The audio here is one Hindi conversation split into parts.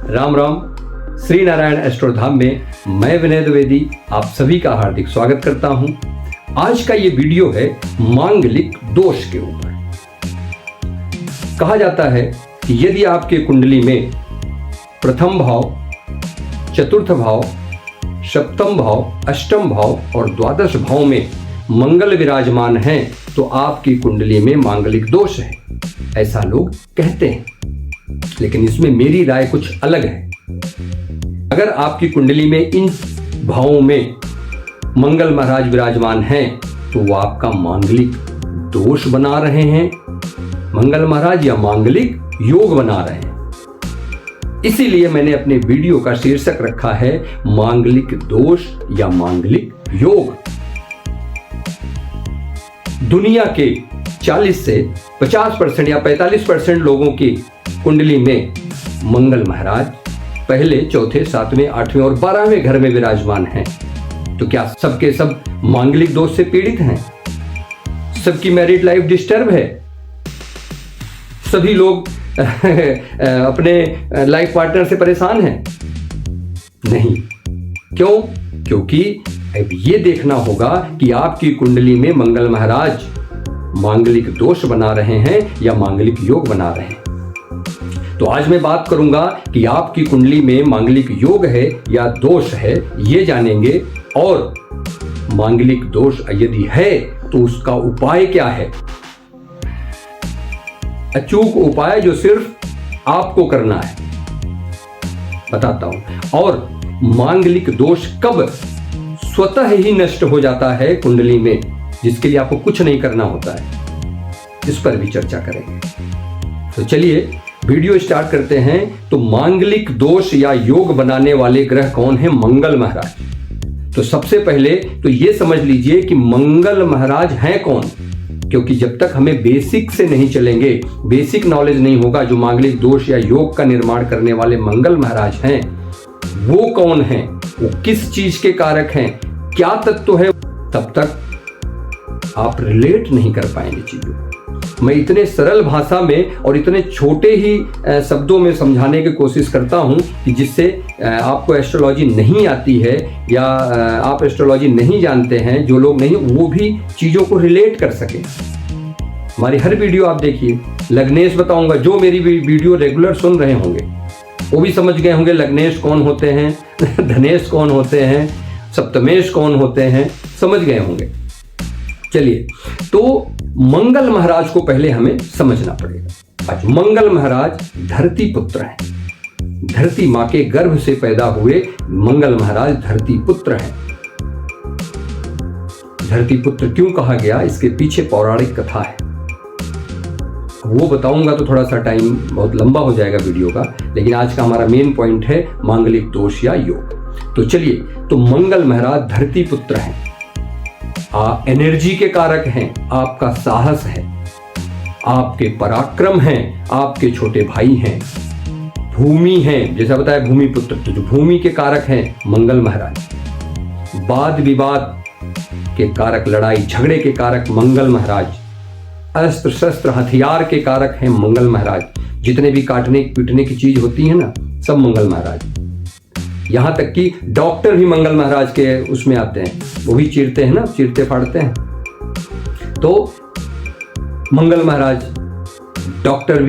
राम राम। श्री नारायण एस्ट्रोधाम में मैं विनय द्विवेदी आप सभी का हार्दिक स्वागत करता हूं। आज का ये वीडियो है मांगलिक दोष के ऊपर। कहा जाता है कि यदि आपके कुंडली में प्रथम भाव, चतुर्थ भाव, सप्तम भाव, अष्टम भाव और द्वादश भाव में मंगल विराजमान है तो आपकी कुंडली में मांगलिक दोष है, ऐसा लोग कहते हैं। लेकिन इसमें मेरी राय कुछ अलग है। अगर आपकी कुंडली में इन भावों में मंगल महाराज विराजमान हैं तो वो आपका मांगलिक दोष बना रहे हैं, मंगल महाराज, या मांगलिक योग बना रहे हैं। इसीलिए मैंने अपने वीडियो का शीर्षक रखा है मांगलिक दोष या मांगलिक योग। दुनिया के 40 से 50% या 45% लोगों की कुंडली में मंगल महाराज पहले, चौथे, सातवें, आठवें और 12वें घर में विराजमान हैं। तो क्या सबके सब मांगलिक दोष से पीड़ित हैं? सबकी मैरिड लाइफ डिस्टर्ब है? सभी लोग अपने लाइफ पार्टनर से परेशान हैं? नहीं। क्यों? क्योंकि अब ये देखना होगा कि आपकी कुंडली में मंगल महाराज मांगलिक दोष बना रहे हैं या मांगलिक योग बना रहे हैं। तो आज मैं बात करूंगा कि आपकी कुंडली में मांगलिक योग है या दोष है, ये जानेंगे। और मांगलिक दोष यदि है तो उसका उपाय क्या है, अचूक उपाय जो सिर्फ आपको करना है, बताता हूं। और मांगलिक दोष कब स्वतः ही नष्ट हो जाता है कुंडली में, जिसके लिए आपको कुछ नहीं करना होता है, इस पर भी चर्चा करेंगे। तो चलिए वीडियो स्टार्ट करते हैं। तो मांगलिक दोष या योग बनाने वाले ग्रह कौन है? मंगल महाराज। तो सबसे पहले तो ये समझ लीजिए कि मंगल महाराज हैं कौन, क्योंकि जब तक हमें बेसिक से नहीं चलेंगे, बेसिक नॉलेज नहीं होगा, जो मांगलिक दोष या योग का निर्माण करने वाले मंगल महाराज हैं वो कौन हैं, वो किस चीज के कारक हैं, क्या तत्व है, तब तक आप रिलेट नहीं कर पाएंगे चीजों को। मैं इतने सरल भाषा में और इतने छोटे ही शब्दों में समझाने की कोशिश करता हूं कि जिससे आपको एस्ट्रोलॉजी नहीं आती है या आप एस्ट्रोलॉजी नहीं जानते हैं, जो लोग नहीं, वो भी चीज़ों को रिलेट कर सकें। हमारी हर वीडियो आप देखिए, लग्नेश बताऊंगा, जो मेरी वीडियो रेगुलर सुन रहे होंगे वो भी समझ गए होंगे लग्नेश कौन होते हैं, धनेश कौन होते हैं, सप्तमेश कौन होते हैं, समझ गए होंगे। चलिए, तो मंगल महाराज को पहले हमें समझना पड़ेगा। आज मंगल महाराज धरती पुत्र हैं, धरती मां के गर्भ से पैदा हुए मंगल महाराज धरती पुत्र हैं। धरती पुत्र क्यों कहा गया, इसके पीछे पौराणिक कथा है, वो बताऊंगा तो थोड़ा सा टाइम बहुत लंबा हो जाएगा वीडियो का। लेकिन आज का हमारा मेन पॉइंट है मांगलिक दोष या योग। तो चलिए, तो मंगल महाराज धरती पुत्र हैं, एनर्जी के कारक हैं, आपका साहस है, आपके पराक्रम हैं, आपके छोटे भाई हैं, भूमि हैं, जैसा बताया भूमि पुत्र, तो जो भूमि के कारक हैं मंगल महाराज, वाद विवाद के कारक, लड़ाई झगड़े के कारक मंगल महाराज, अस्त्र शस्त्र हथियार के कारक हैं मंगल महाराज, जितने भी काटने पीटने की चीज होती है ना, सब मंगल महाराज। यहां तक कि डॉक्टर भी मंगल महाराज के उसमें आते हैं, वो भी चीरते हैं ना, चीरते फाड़ते हैं। तो मंगल महाराज, डॉक्टर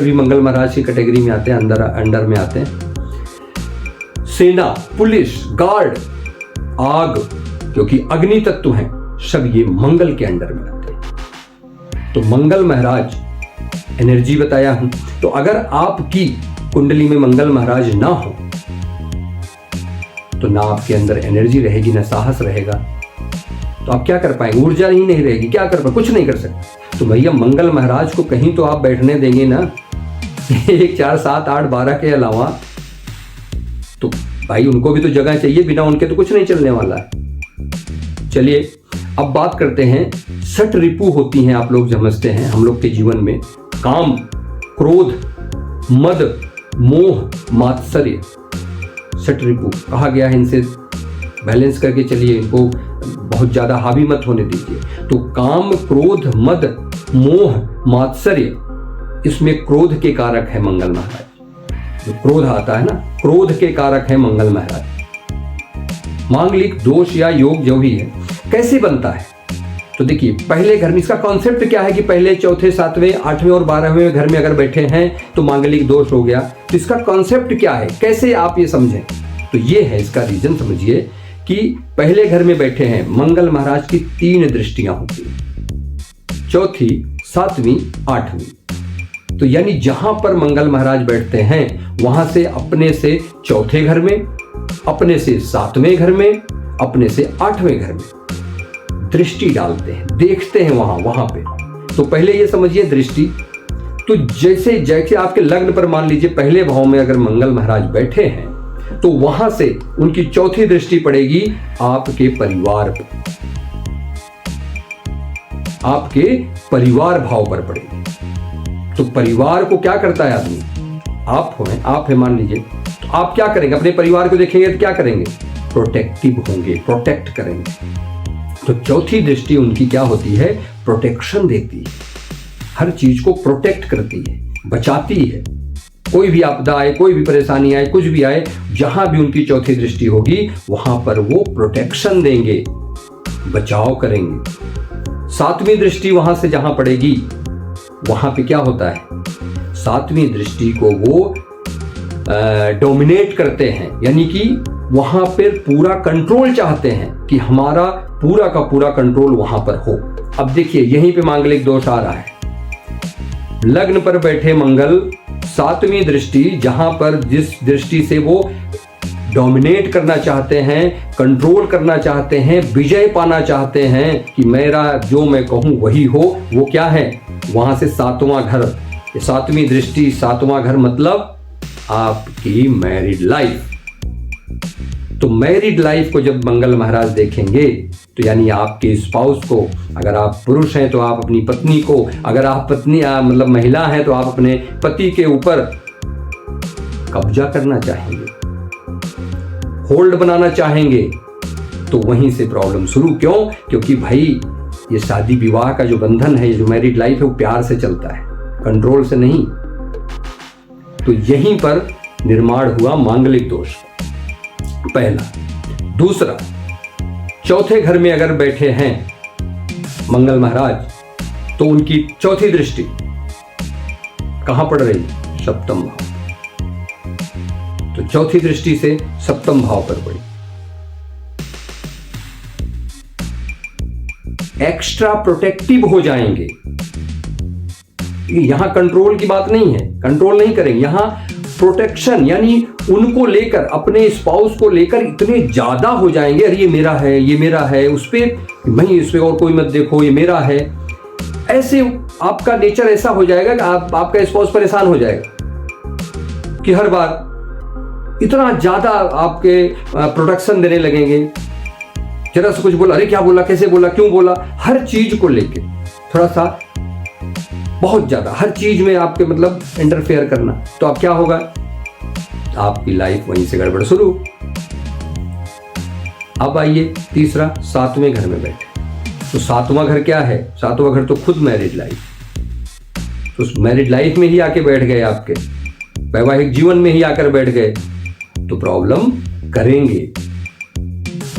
भी मंगल महाराज की कैटेगरी में आते हैं, अंडर में आते हैं। सेना, पुलिस, गार्ड, आग, क्योंकि अग्नि तत्व हैं, सब ये मंगल के अंडर में आते हैं। तो मंगल महाराज एनर्जी बताया हूं। तो अगर आपकी कुंडली में मंगल महाराज ना हो तो ना आपके अंदर एनर्जी रहेगी, ना साहस रहेगा, तो आप क्या कर पाएंगे? ऊर्जा ही नहीं रहेगी, क्या कर पाएंगे? कुछ नहीं कर सकते। तो भैया मंगल महाराज को कहीं तो आप बैठने देंगे ना, 1, 4, 7, 8, 12 के अलावा, तो भाई उनको भी तो जगह चाहिए, बिना उनके तो कुछ नहीं चलने वाला है। चलिए अब बात करते हैं, षट रिपु होती हैं, आप लोग समझते हैं हम लोग के जीवन में, काम, क्रोध, मद, मोह, मात्सर्य, षट रिपु कहा गया है। इनसे बैलेंस करके चलिए, इनको बहुत ज्यादा हावी मत होने दीजिए। तो काम, क्रोध, मद, मोह, मात्सर्य, इसमें क्रोध के कारक है मंगल महाराज। जो क्रोध आता है ना, क्रोध के कारक है मंगल महाराज। मांगलिक दोष या योग जो भी है कैसे बनता है, तो देखिए पहले घर में इसका कॉन्सेप्ट क्या है कि पहले, चौथे, सातवें, आठवें और 12वें घर में अगर बैठे हैं तो मांगलिक दोष हो गया। तो इसका कॉन्सेप्ट क्या है, कैसे आप ये समझें, तो ये है इसका रीजन। समझिए कि पहले घर में बैठे हैं मंगल महाराज की 3 दृष्टियां होती हैं, चौथी, सातवीं, आठवीं। तो यानी जहां पर मंगल महाराज बैठते हैं वहां से अपने से चौथे घर में, अपने से 7वें घर में, अपने से 8वें घर में दृष्टि डालते हैं, देखते हैं वहां पे। तो पहले ये समझिए दृष्टि, तो जैसे जैसे आपके लग्न पर मान लीजिए पहले भाव में अगर मंगल महाराज बैठे हैं तो वहां से उनकी चौथी दृष्टि पड़ेगी आपके परिवार पर, आपके परिवार भाव पर पड़ेगी। तो परिवार को क्या करता है आदमी, आप है मान लीजिए, तो आप क्या करेंगे, अपने परिवार को देखेंगे तो क्या करेंगे, प्रोटेक्टिव होंगे, प्रोटेक्ट करेंगे। तो चौथी दृष्टि उनकी क्या होती है, प्रोटेक्शन देती है, हर चीज को प्रोटेक्ट करती है, बचाती है। कोई भी आपदा आए, कोई भी परेशानी आए, कुछ भी आए, जहां भी उनकी चौथी दृष्टि होगी वहां पर वो प्रोटेक्शन देंगे, बचाव करेंगे। 7वीं दृष्टि वहां से जहां पड़ेगी वहां पे क्या होता है, 7वीं दृष्टि को वो डोमिनेट करते हैं, यानी कि वहां पर पूरा कंट्रोल चाहते हैं कि हमारा पूरा का पूरा कंट्रोल वहां पर हो। अब देखिए यहीं पे मांगलिक दोष आ रहा है। लग्न पर बैठे मंगल, 7वीं दृष्टि जहां पर जिस दृष्टि से वो डोमिनेट करना चाहते हैं, कंट्रोल करना चाहते हैं, विजय पाना चाहते हैं कि मेरा जो मैं कहूं वही हो, वो क्या है, वहां से 7वां घर, 7वीं दृष्टि, 7वां घर मतलब आपकी मैरिड लाइफ। तो मैरिड लाइफ को जब मंगल महाराज देखेंगे तो यानी आपके स्पाउस को, अगर आप पुरुष हैं तो आप अपनी पत्नी को, अगर आप पत्नी मतलब महिला हैं तो आप अपने पति के ऊपर कब्जा करना चाहेंगे, होल्ड बनाना चाहेंगे। तो वहीं से प्रॉब्लम शुरू। क्यों? क्योंकि भाई ये शादी विवाह का जो बंधन है, जो मैरिड लाइफ है, वो प्यार से चलता है, कंट्रोल से नहीं। तो यहीं पर निर्माण हुआ मांगलिक दोष, पहला। दूसरा, चौथे घर में अगर बैठे हैं मंगल महाराज तो उनकी चौथी दृष्टि कहां पड़ रही, 7म भाव। तो चौथी दृष्टि से 7म भाव पर पड़ी। एक्स्ट्रा प्रोटेक्टिव हो जाएंगे। यहां कंट्रोल की बात नहीं है, कंट्रोल नहीं करेंगे, यहां प्रोटेक्शन, यानी उनको लेकर, अपने स्पाउस को लेकर इतने ज्यादा हो जाएंगे, अरे ये मेरा है, ये मेरा है, उस पर मैं, इस पे और कोई मत देखो, ये मेरा है। ऐसे आपका नेचर ऐसा हो जाएगा कि आपका स्पाउस परेशान हो जाएगा कि हर बार इतना ज्यादा आपके प्रोटेक्शन देने लगेंगे। जरा सा कुछ बोला, अरे क्या बोला, कैसे बोला, क्यों बोला, हर चीज को लेके थोड़ा सा बहुत ज्यादा, हर चीज में आपके मतलब इंटरफेयर करना। तो अब क्या होगा, आपकी लाइफ वहीं से गड़बड़ शुरू। अब आइए तीसरा, 7वें घर में बैठे। तो 7वां घर क्या है, 7वां घर तो खुद मैरिड लाइफ। तो उस मैरिड लाइफ में ही आके बैठ गए, आपके वैवाहिक जीवन में ही आकर बैठ गए, तो प्रॉब्लम करेंगे।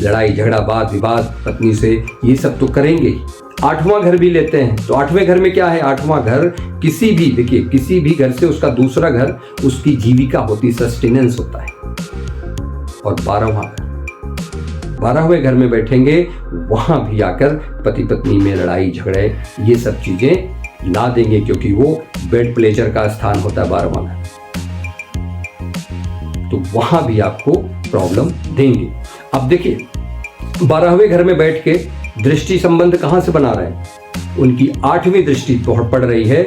लड़ाई झगड़ा, वाद विवाद पत्नी से, ये सब तो करेंगे। 8वां घर भी लेते हैं तो 8वें घर में क्या है, 8वां घर किसी भी, देखिए किसी भी घर से उसका दूसरा घर उसकी जीविका होती, सस्टेनेंस होता है। और 12वां घर, 12वें घर में बैठेंगे, वहां भी आकर पति पत्नी में लड़ाई झगड़े, ये सब चीजें ला देंगे, क्योंकि वो बेड प्लेजर का स्थान होता है 12वां घर। तो वहां भी आपको प्रॉब्लम देंगे। अब देखिए 12वें घर में बैठ के दृष्टि संबंध कहां से बना रहे हैं, उनकी 8वीं दृष्टि पड़ रही है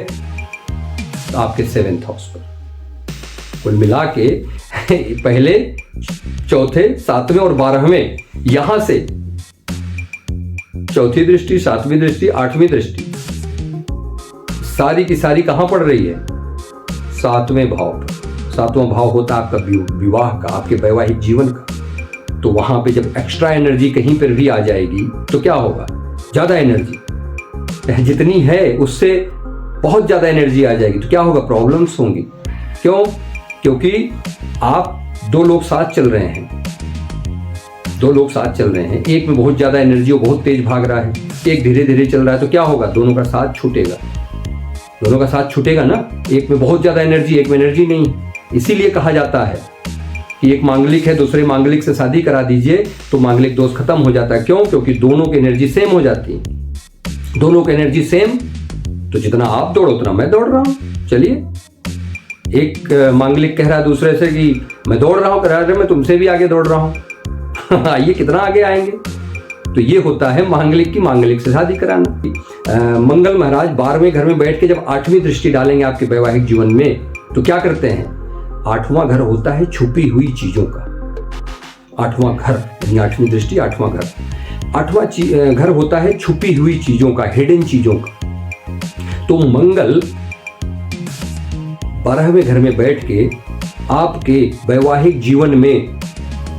आपके 7th हाउस पर। कुल मिला के पहले, चौथे, 7वें और 12वें, यहां से चौथी दृष्टि, 7वीं दृष्टि, 8वीं दृष्टि सारी की सारी कहां पड़ रही है, 7वें भाव पर। 7वां भाव होता है आपका विवाह का, आपके वैवाहिक जीवन का। तो वहां पे जब एक्स्ट्रा एनर्जी कहीं पर भी आ जाएगी तो क्या होगा, ज्यादा एनर्जी जितनी है उससे बहुत ज्यादा एनर्जी आ जाएगी, तो क्या होगा, प्रॉब्लम्स होंगी। क्यों? क्योंकि आप दो लोग साथ चल रहे हैं, एक में बहुत ज्यादा एनर्जी और बहुत तेज भाग रहा है, एक धीरे धीरे चल रहा है, तो क्या होगा, दोनों का साथ छूटेगा ना। एक में बहुत ज्यादा एनर्जी, एक में एनर्जी नहीं। इसीलिए कहा जाता है कि एक मांगलिक है, दूसरे मांगलिक से शादी करा दीजिए तो मांगलिक दोष खत्म हो जाता है। क्यों? क्योंकि दोनों की एनर्जी सेम हो जाती है। दोनों की एनर्जी सेम, तो जितना आप दौड़ो उतना मैं दौड़ रहा हूं। चलिए, एक मांगलिक कह रहा है दूसरे से कि मैं दौड़ रहा हूं, कह रहा है मैं तुमसे भी आगे दौड़ रहा हूं। आइए, कितना आगे आएंगे। तो ये होता है मांगलिक की मांगलिक से शादी कराना। मंगल महाराज 12वें घर में बैठ के जब 8वीं दृष्टि डालेंगे आपके वैवाहिक जीवन में, तो क्या करते हैं? 8वां घर होता है छुपी हुई चीजों का। 8वां घर यानी 8वीं दृष्टि, 8वां घर, 8वां घर होता है छुपी हुई चीजों का, हिडन चीजों का। तो मंगल 12वें घर में बैठ के आपके वैवाहिक जीवन में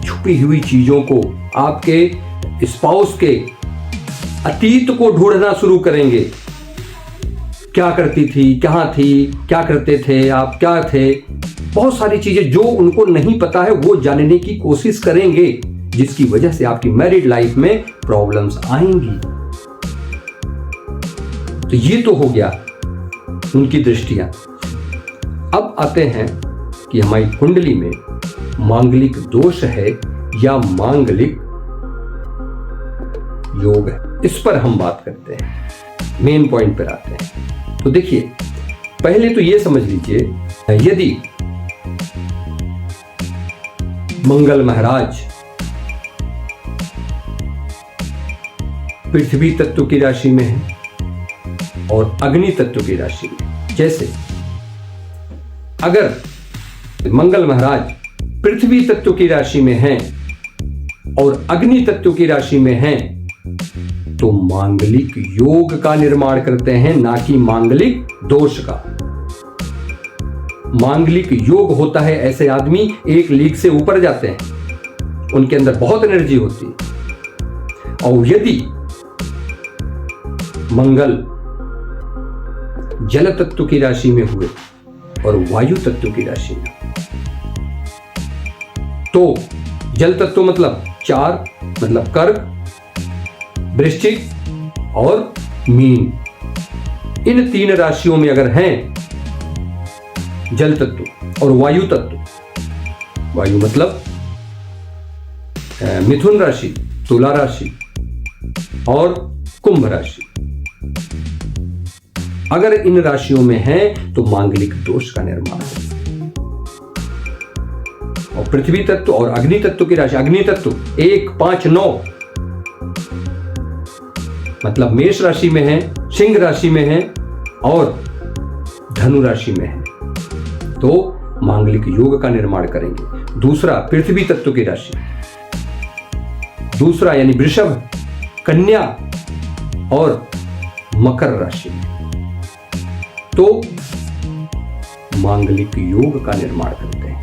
छुपी हुई चीजों को, आपके स्पाउस के अतीत को ढूंढना शुरू करेंगे। क्या करती थी, कहां थी, क्या करते थे आप, क्या थे, बहुत सारी चीजें जो उनको नहीं पता है वो जानने की कोशिश करेंगे, जिसकी वजह से आपकी मैरिड लाइफ में प्रॉब्लम्स आएंगी। तो ये तो हो गया उनकी दृष्टियां। अब आते हैं कि हमारी कुंडली में मांगलिक दोष है या मांगलिक योग है, इस पर हम बात करते हैं, मेन पॉइंट पर आते हैं। तो देखिए, पहले तो ये समझ लीजिए, यदि मंगल महाराज पृथ्वी तत्व की राशि में है और अग्नि तत्व की राशि में, जैसे अगर मंगल महाराज पृथ्वी तत्व की राशि में हैं और अग्नि तत्व की राशि में हैं, तो मांगलिक योग का निर्माण करते हैं, ना कि मांगलिक दोष का। मांगलिक योग होता है ऐसे आदमी एक लीग से ऊपर जाते हैं, उनके अंदर बहुत एनर्जी होती है। और यदि मंगल जल तत्व की राशि में हुए और वायु तत्व की राशि में, तो जल तत्व मतलब 4, मतलब कर्क, वृश्चिक और मीन, इन 3 राशियों में अगर हैं जल तत्व और वायु तत्व, वायु मतलब मिथुन राशि, तुला राशि और कुंभ राशि, अगर इन राशियों में हैं तो मांगलिक दोष का निर्माण है। और पृथ्वी तत्व और अग्नि तत्व की राशि, अग्नि तत्व 1, 5, 9 मतलब मेष राशि में है, सिंह राशि में है और धनु राशि में है, तो मांगलिक योग का निर्माण करेंगे। दूसरा पृथ्वी तत्व की राशि, दूसरा यानी वृषभ, कन्या और मकर राशि, तो मांगलिक योग का निर्माण करते हैं।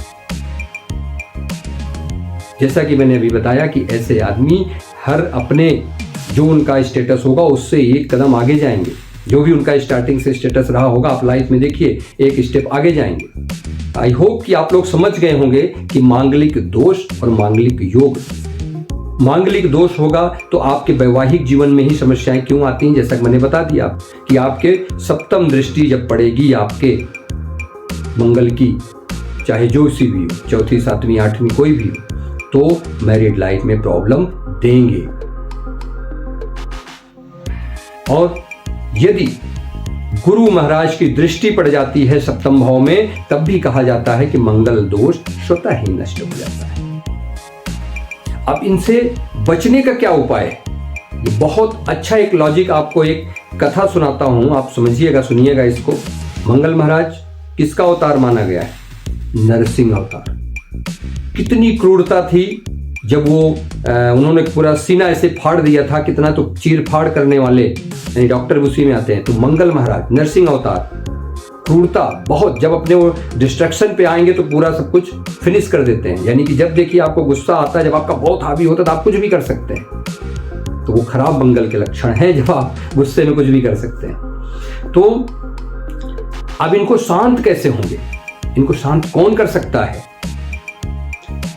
जैसा कि मैंने अभी बताया कि ऐसे आदमी हर अपने जो उनका स्टेटस होगा उससे एक कदम आगे जाएंगे। जो भी उनका स्टार्टिंग से स्टेटस रहा होगा, आप लाइफ में देखिए एक स्टेप आगे जाएंगे। आई होप कि आप लोग समझ गए होंगे कि मांगलिक दोष और मांगलिक योग। मांगलिक दोष होगा तो आपके वैवाहिक जीवन में ही समस्याएं क्यों आती हैं, जैसा कि मैंने बता दिया कि आपके सप्तम दृष्टि जब पड़ेगी आपके मंगल की, चाहे जो सी भी हो, चौथी, 7वीं, 8वीं कोई भी हो, तो मैरिड लाइफ में प्रॉब्लम देंगे। और यदि गुरु महाराज की दृष्टि पड़ जाती है सप्तम भाव में, तब भी कहा जाता है कि मंगल दोष स्वतः ही नष्ट हो जाता है। अब इनसे बचने का क्या उपाय है? ये बहुत अच्छा एक लॉजिक, आपको एक कथा सुनाता हूं, आप समझिएगा, सुनिएगा इसको। मंगल महाराज किसका अवतार माना गया है? नरसिंह अवतार। कितनी क्रूरता थी जब वो उन्होंने पूरा सीना ऐसे फाड़ दिया था, कितना तो चीर फाड़ करने वाले यानी डॉक्टर उसी में आते हैं। तो मंगल महाराज नरसिंह अवतार, क्रूरता बहुत, जब अपने वो डिस्ट्रक्शन पे आएंगे तो पूरा सब कुछ फिनिश कर देते हैं। यानी कि जब देखिए आपको गुस्सा आता है, जब आपका बहुत हावी होता है तो आप कुछ भी कर सकते हैं, तो वो खराब मंगल के लक्षण है जब आप गुस्से में कुछ भी कर सकते हैं। तो अब इनको शांत कैसे होंगे? इनको शांत कौन कर सकता है?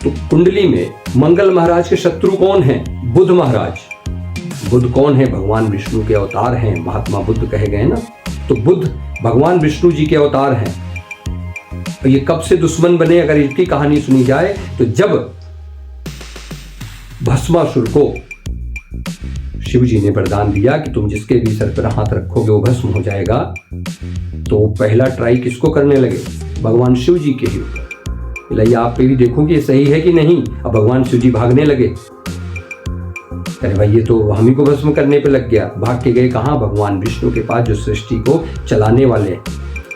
तो कुंडली में मंगल महाराज के शत्रु कौन हैं? बुध महाराज। बुध कौन है? भगवान विष्णु के अवतार हैं, महात्मा बुद्ध कहे गए ना। तो बुध भगवान विष्णु जी के अवतार हैं। तो ये कब से दुश्मन बने अगर इसकी कहानी सुनी जाए तो जब भस्मासुर को शिव जी ने वरदान दिया कि तुम जिसके भी सर पर हाथ रखोगे वो भस्म हो जाएगा, तो पहला ट्राई किसको करने लगे? भगवान शिव जी के ही ऊपर। भैया आप पे भी देखो कि ये सही है कि नहीं। अब भगवान शिव जी भागने लगे, अरे भाई ये तो हम ही को भस्म करने पे लग गया। भाग के गए कहाँ? भगवान विष्णु के पास जो सृष्टि को चलाने वाले हैं।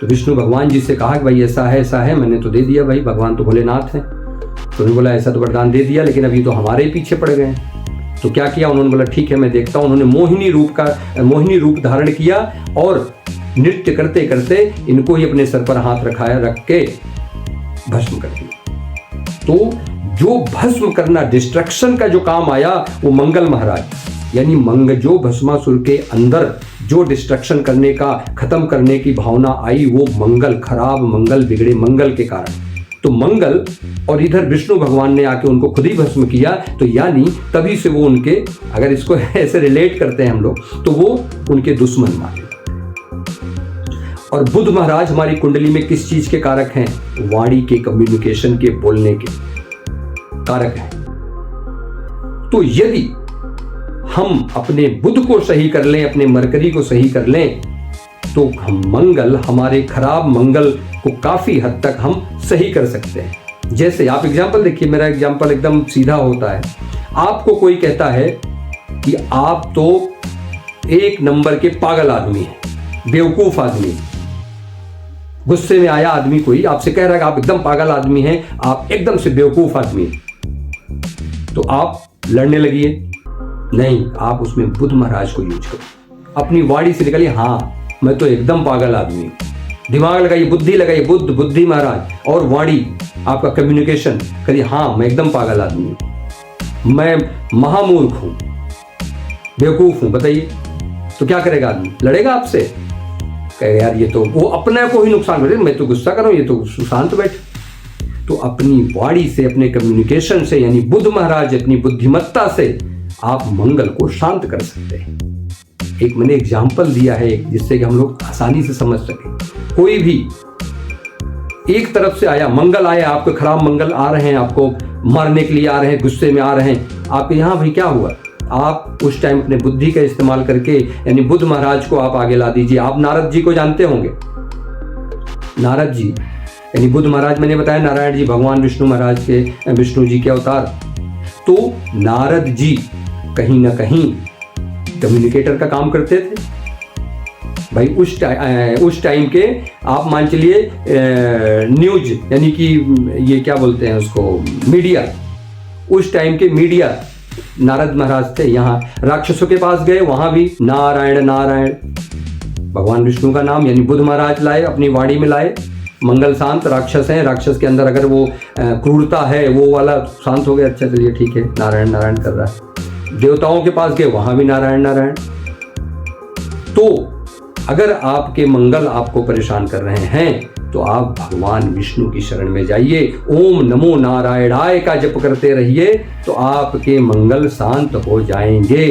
तो विष्णु भगवान जी से कहा कि भाई ऐसा है, मैंने तो दे दिया भाई, भगवान तो भोलेनाथ है। तो उन्होंने बोला ऐसा तो वरदान दे दिया, लेकिन अभी तो हमारे ही पीछे पड़ गए। तो क्या किया उन्होंने? बोला ठीक है मैं देखता हूँ। उन्होंने मोहिनी रूप धारण किया और नृत्य करते करते इनको ही अपने सर पर हाथ रख के भस्म कर दिया। तो जो भस्म करना, डिस्ट्रक्शन का जो काम आया वो मंगल महाराज, यानी जो भस्मासुर के अंदर जो डिस्ट्रक्शन करने का, खत्म करने की भावना आई, वो मंगल, खराब मंगल, बिगड़े मंगल के कारण। तो मंगल और इधर विष्णु भगवान ने आके उनको खुद ही भस्म किया। तो यानी तभी से वो उनके, अगर इसको ऐसे रिलेट करते हैं हम लोग, तो वो उनके दुश्मन माने। और बुध महाराज हमारी कुंडली में किस चीज के कारक हैं? वाणी के, कम्युनिकेशन के, बोलने के कारक हैं। तो यदि हम अपने बुध को सही कर लें, अपने मरकरी को सही कर लें, तो हम मंगल, हमारे खराब मंगल को काफी हद तक हम सही कर सकते हैं। जैसे आप एग्जाम्पल देखिए, मेरा एग्जाम्पल एकदम सीधा होता है। आपको कोई कहता है कि आप तो एक नंबर के पागल आदमी हैं, बेवकूफ आदमी। गुस्से में आया आदमी कोई आपसे कह रहा है कि आप एकदम पागल आदमी हैं, आप एकदम से बेवकूफ आदमी हैं, तो आप लड़ने लगिए? नहीं, आप उसमें बुध महाराज को यूज करो। अपनी वाणी से निकलिए, हाँ मैं तो एकदम पागल आदमी हूं। दिमाग लगाइए, बुद्धि लगाइए, बुद्धि महाराज, और वाणी आपका कम्युनिकेशन करिए, हाँ मैं एकदम पागल आदमी हूं, मैं महामूर्ख हूं, बेवकूफ हूं। बताइए तो क्या करेगा आदमी? लड़ेगा आपसे? कहेगा यार ये तो, वो अपने को ही नुकसान करे, मैं तो गुस्सा कर रहा हूं, ये तो शांत बैठ। तो अपनी वाणी से, अपने कम्युनिकेशन से, यानी बुध महाराज अपनी बुद्धिमत्ता से आप मंगल को शांत कर सकते हैं। एक मैंने एग्जाम्पल दिया है जिससे कि हम लोग आसानी से समझ सकें। कोई भी एक तरफ से आया, मंगल आया, आपके खराब मंगल आ रहे हैं, आपको मारने के लिए आ रहे हैं, गुस्से में आ रहे हैं, आपके यहाँ भाई क्या हुआ? आप उस टाइम अपने बुद्धि का इस्तेमाल करके, यानी बुध महाराज को आप आगे ला दीजिए। आप नारद जी को जानते होंगे। नारद जी यानी बुध महाराज, मैंने बताया नारायण जी भगवान विष्णु महाराज के, विष्णु जी के अवतार। तो नारद जी कहीं ना कहीं कम्युनिकेटर का काम करते थे भाई। उस टाइम के आप मान चलिए न्यूज, यानी कि ये क्या बोलते हैं उसको, मीडिया। उस टाइम के मीडिया नारद महाराज थे। यहाँ राक्षसों के पास गए, वहां भी नारायण नारायण, भगवान विष्णु का नाम यानी बुध महाराज लाए, अपनी वाणी में लाए। मंगल शांत, राक्षस हैं, राक्षस के अंदर अगर वो क्रूरता है, वो वाला शांत हो गया। अच्छा चलिए ठीक है, नारायण नारायण कर रहा है। देवताओं के पास गए, वहां भी नारायण नारायण। तो अगर आपके मंगल आपको परेशान कर रहे हैं तो आप भगवान विष्णु की शरण में जाइए, ओम नमो नारायणाय का जप करते रहिए, तो आपके मंगल शांत हो जाएंगे।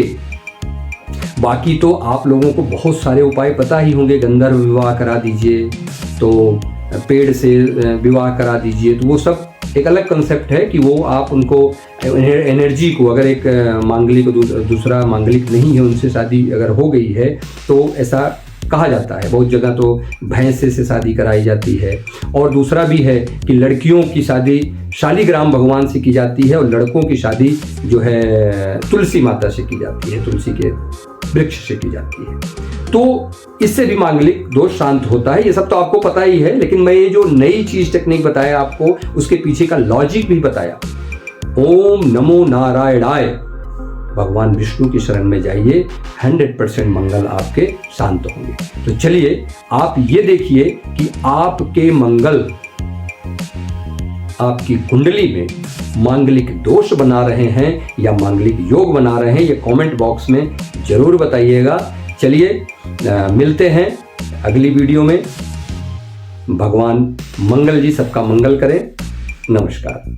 बाकी तो आप लोगों को बहुत सारे उपाय पता ही होंगे। गंधर्व विवाह करा दीजिए, तो पेड़ से विवाह करा दीजिए, तो वो सब एक अलग कंसेप्ट है कि वो आप उनको एनर्जी को, अगर एक मांगलिक दूसरा मांगलिक नहीं है, उनसे शादी अगर हो गई है तो ऐसा कहा जाता है। बहुत जगह तो भैंसे से शादी कराई जाती है। और दूसरा भी है कि लड़कियों की शादी शालिग्राम भगवान से की जाती है, और लड़कों की शादी जो है तुलसी माता से की जाती है, तुलसी के वृक्ष से की जाती है। तो इससे भी मांगलिक दोष शांत होता है। ये सब तो आपको पता ही है, लेकिन मैं ये जो नई चीज टेक्निक बताया आपको, उसके पीछे का लॉजिक भी बताया। ओम नमो नारायणाय, भगवान विष्णु की शरण में जाइए, 100% मंगल आपके शांत होंगे। तो चलिए आप ये देखिए कि आपके मंगल आपकी कुंडली में मांगलिक दोष बना रहे हैं या मांगलिक योग बना रहे हैं, ये कमेंट बॉक्स में जरूर बताइएगा। चलिए मिलते हैं अगली वीडियो में। भगवान मंगल जी सबका मंगल करें। नमस्कार।